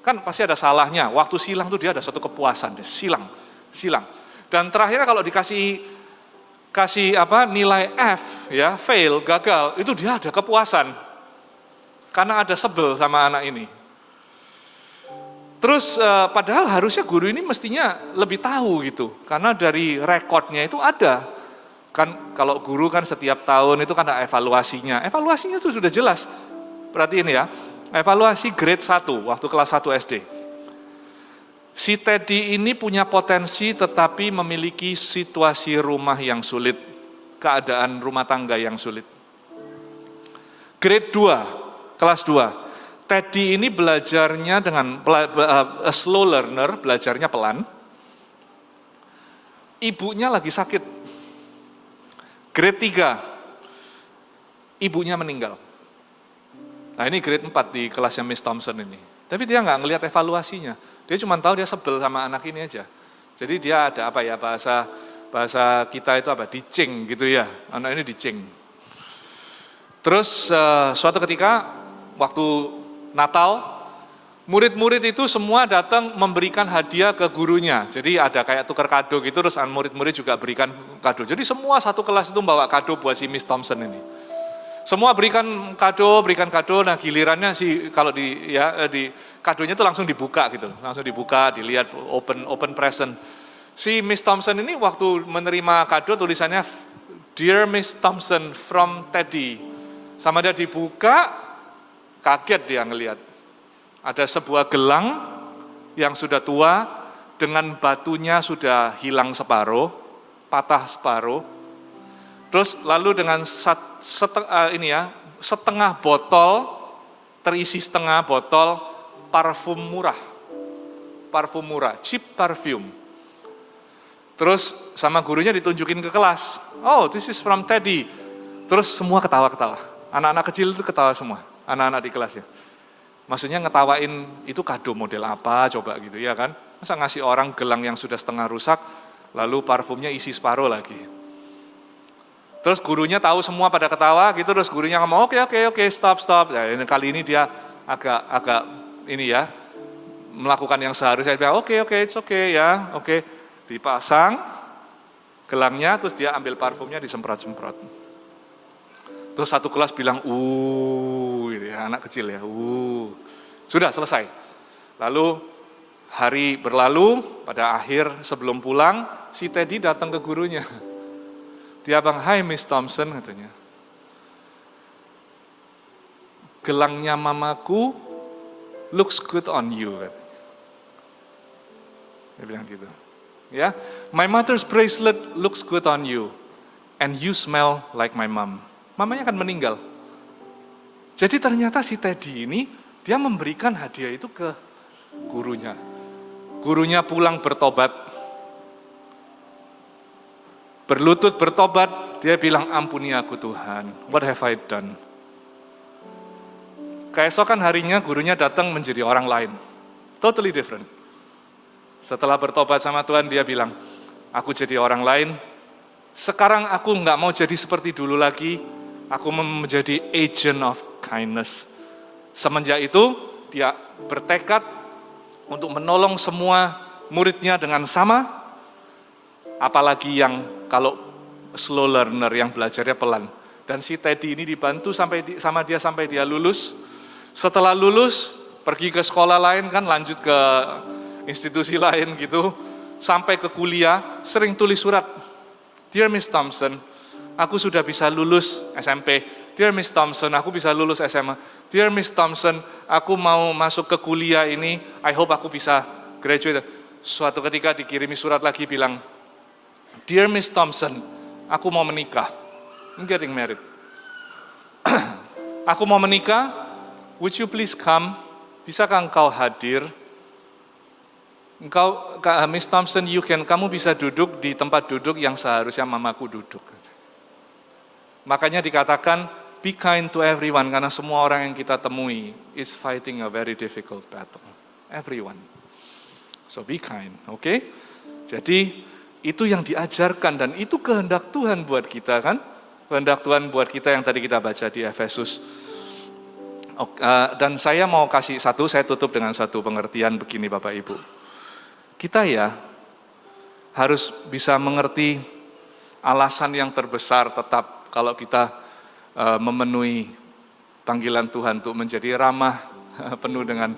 Kan pasti ada salahnya. Waktu silang tuh dia ada suatu kepuasan, silang. Dan terakhirnya kalau dikasih nilai F ya, fail, gagal, itu dia ada kepuasan. Karena ada sebel sama anak ini. Terus padahal harusnya guru ini mestinya lebih tahu gitu. Karena dari rekodnya itu ada. Kan kalau guru kan setiap tahun itu kan ada evaluasinya. Evaluasinya itu sudah jelas. Perhatiin ya. Evaluasi grade 1 waktu kelas 1 SD. Si Teddy ini punya potensi tetapi memiliki situasi rumah yang sulit. Keadaan rumah tangga yang sulit. Grade 2, kelas 2. Teddy ini belajarnya dengan slow learner, belajarnya pelan. Ibunya lagi sakit. Grade 3, ibunya meninggal. Nah ini grade 4 di kelasnya Miss Thompson ini. Tapi dia nggak ngelihat evaluasinya. Dia cuma tahu dia sebel sama anak ini aja. Jadi dia ada bahasa kita itu dicing gitu ya. Anak ini dicing. Terus suatu ketika waktu Natal, murid-murid itu semua datang memberikan hadiah ke gurunya. Jadi ada kayak tukar kado gitu, terus murid-murid juga berikan kado. Jadi semua satu kelas itu bawa kado buat si Miss Thompson ini. Semua berikan kado, nah gilirannya kalau di kadonya itu langsung dibuka gitu. Langsung dibuka, dilihat open present. Si Miss Thompson ini waktu menerima kado tulisannya Dear Miss Thompson from Teddy. Sama dia dibuka, kaget dia ngelihat. Ada sebuah gelang yang sudah tua dengan batunya sudah hilang separuh, patah separuh. Terus lalu dengan setengah botol, terisi setengah botol parfum murah, cheap perfume. Terus sama gurunya ditunjukin ke kelas, oh this is from Teddy. Terus semua ketawa-ketawa, anak-anak kecil itu ketawa semua, anak-anak di kelasnya. Maksudnya ngetawain itu kado model apa coba gitu ya kan. Masa ngasih orang gelang yang sudah setengah rusak, lalu parfumnya isi separuh lagi. Terus gurunya tahu semua pada ketawa gitu, terus gurunya ngomong oke, stop. Nah, kali ini dia agak ini ya, melakukan yang seharusnya. Dia bilang oke, it's okay ya, oke. Dipasang gelangnya, terus dia ambil parfumnya disemprot-semprot. Terus satu kelas bilang, gitu ya, anak kecil ya, Sudah selesai. Lalu hari berlalu, pada akhir sebelum pulang, si Teddy datang ke gurunya. Dia bilang, "Hai Miss Thompson," katanya. "Gelangnya mamaku looks good on you." Katanya. Dia bilang gitu. Ya, "My mother's bracelet looks good on you, and you smell like my mom." Mamanya kan meninggal. Jadi ternyata si Teddy ini, dia memberikan hadiah itu ke gurunya. Gurunya pulang bertobat. Berlutut bertobat, dia bilang, "Ampuni aku Tuhan, what have I done?" Keesokan harinya gurunya datang menjadi orang lain. Totally different. Setelah bertobat sama Tuhan, dia bilang, "Aku jadi orang lain, sekarang aku nggak mau jadi seperti dulu lagi, aku mau menjadi agent of kindness." Semenjak itu, dia bertekad untuk menolong semua muridnya dengan sama, apalagi yang kalau slow learner yang belajarnya pelan. Dan si Teddy ini dibantu sama dia sampai dia lulus. Setelah lulus, pergi ke sekolah lain kan, lanjut ke institusi lain gitu. Sampai ke kuliah, sering tulis surat. Dear Miss Thompson, aku sudah bisa lulus SMP. Dear Miss Thompson, aku bisa lulus SMA. Dear Miss Thompson, aku mau masuk ke kuliah ini, I hope aku bisa graduate. Suatu ketika dikirimi surat lagi bilang, Dear Miss Thompson, aku mau menikah. I'm getting married. Aku mau menikah, would you please come? Bisakah engkau hadir? Miss Thompson, kamu bisa duduk di tempat duduk yang seharusnya mamaku duduk. Makanya dikatakan, be kind to everyone, karena semua orang yang kita temui is fighting a very difficult battle. Everyone. So be kind, okay? Jadi itu yang diajarkan dan itu kehendak Tuhan buat kita kan? Kehendak Tuhan buat kita yang tadi kita baca di Efesus. Dan saya mau kasih saya tutup dengan satu pengertian begini Bapak Ibu. Kita ya harus bisa mengerti alasan yang terbesar tetap kalau kita memenuhi panggilan Tuhan untuk menjadi ramah, penuh dengan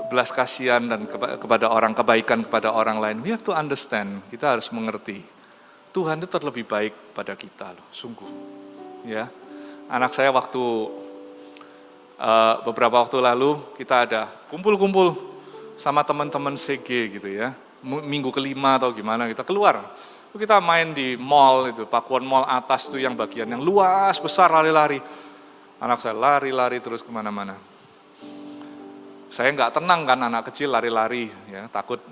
belas kasihan dan kepada orang, kebaikan kepada orang lain. We have to understand, kita harus mengerti. Tuhan itu terlebih baik pada kita loh, sungguh. Ya, anak saya beberapa waktu lalu kita ada kumpul-kumpul sama teman-teman CG gitu ya. Minggu kelima atau gimana kita keluar. Kita main di mall itu, Pakuan Mall atas itu yang bagian yang luas, besar, lari-lari. Anak saya lari-lari terus kemana-mana. Saya nggak tenang kan, anak kecil lari-lari, ya takut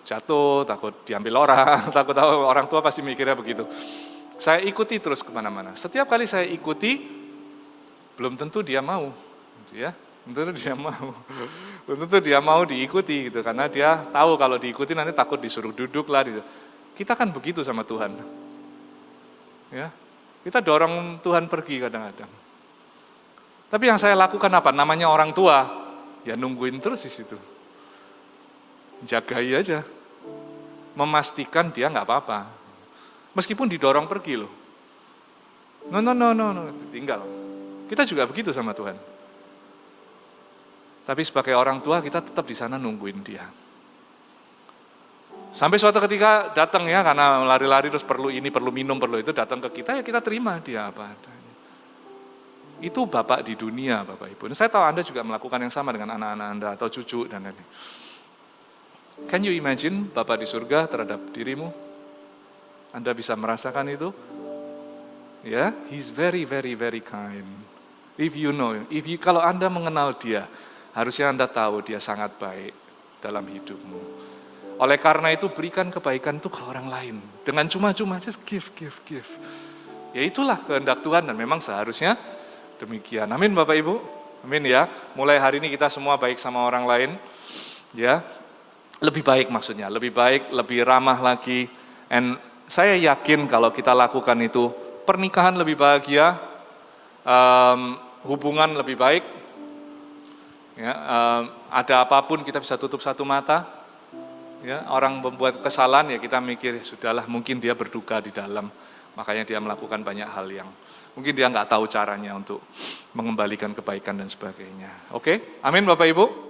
jatuh, takut diambil orang, takut orang tua pasti mikirnya begitu. Saya ikuti terus kemana-mana. Setiap kali saya ikuti, belum tentu dia mau, ya. Belum tentu dia mau diikuti gitu, karena dia tahu kalau diikuti nanti takut disuruh duduk lah. Kita kan begitu sama Tuhan, ya. Kita dorong Tuhan pergi kadang-kadang. Tapi yang saya lakukan apa? Namanya orang tua, ya nungguin terus di situ, jagai aja, memastikan dia nggak apa-apa, meskipun didorong pergi loh. No, tinggal. Kita juga begitu sama Tuhan. Tapi sebagai orang tua kita tetap di sana nungguin dia. Sampai suatu ketika datang ya, karena lari-lari terus perlu ini, perlu minum, perlu itu, datang ke kita, ya kita terima dia apa adanya. Itu Bapak di dunia, Bapak Ibu. Dan saya tahu Anda juga melakukan yang sama dengan anak-anak Anda atau cucu dan lain-lain. Can you imagine Bapak di surga terhadap dirimu? Anda bisa merasakan itu? Ya, He's very, very, very kind. Kalau Anda mengenal Dia, harusnya Anda tahu Dia sangat baik dalam hidupmu. Oleh karena itu berikan kebaikan itu ke orang lain. Dengan cuma-cuma, just give. Ya itulah kehendak Tuhan dan memang seharusnya demikian. Amin Bapak Ibu. Amin ya. Mulai hari ini kita semua baik sama orang lain. Ya. Lebih baik maksudnya. Lebih baik, lebih ramah lagi. And saya yakin kalau kita lakukan itu, pernikahan lebih bahagia, hubungan lebih baik. Ya, ada apapun kita bisa tutup satu mata. Ya, orang membuat kesalahan ya kita mikir sudahlah, mungkin dia berduka di dalam, makanya dia melakukan banyak hal yang mungkin dia nggak tahu caranya untuk mengembalikan kebaikan dan sebagainya. Oke, amin Bapak Ibu.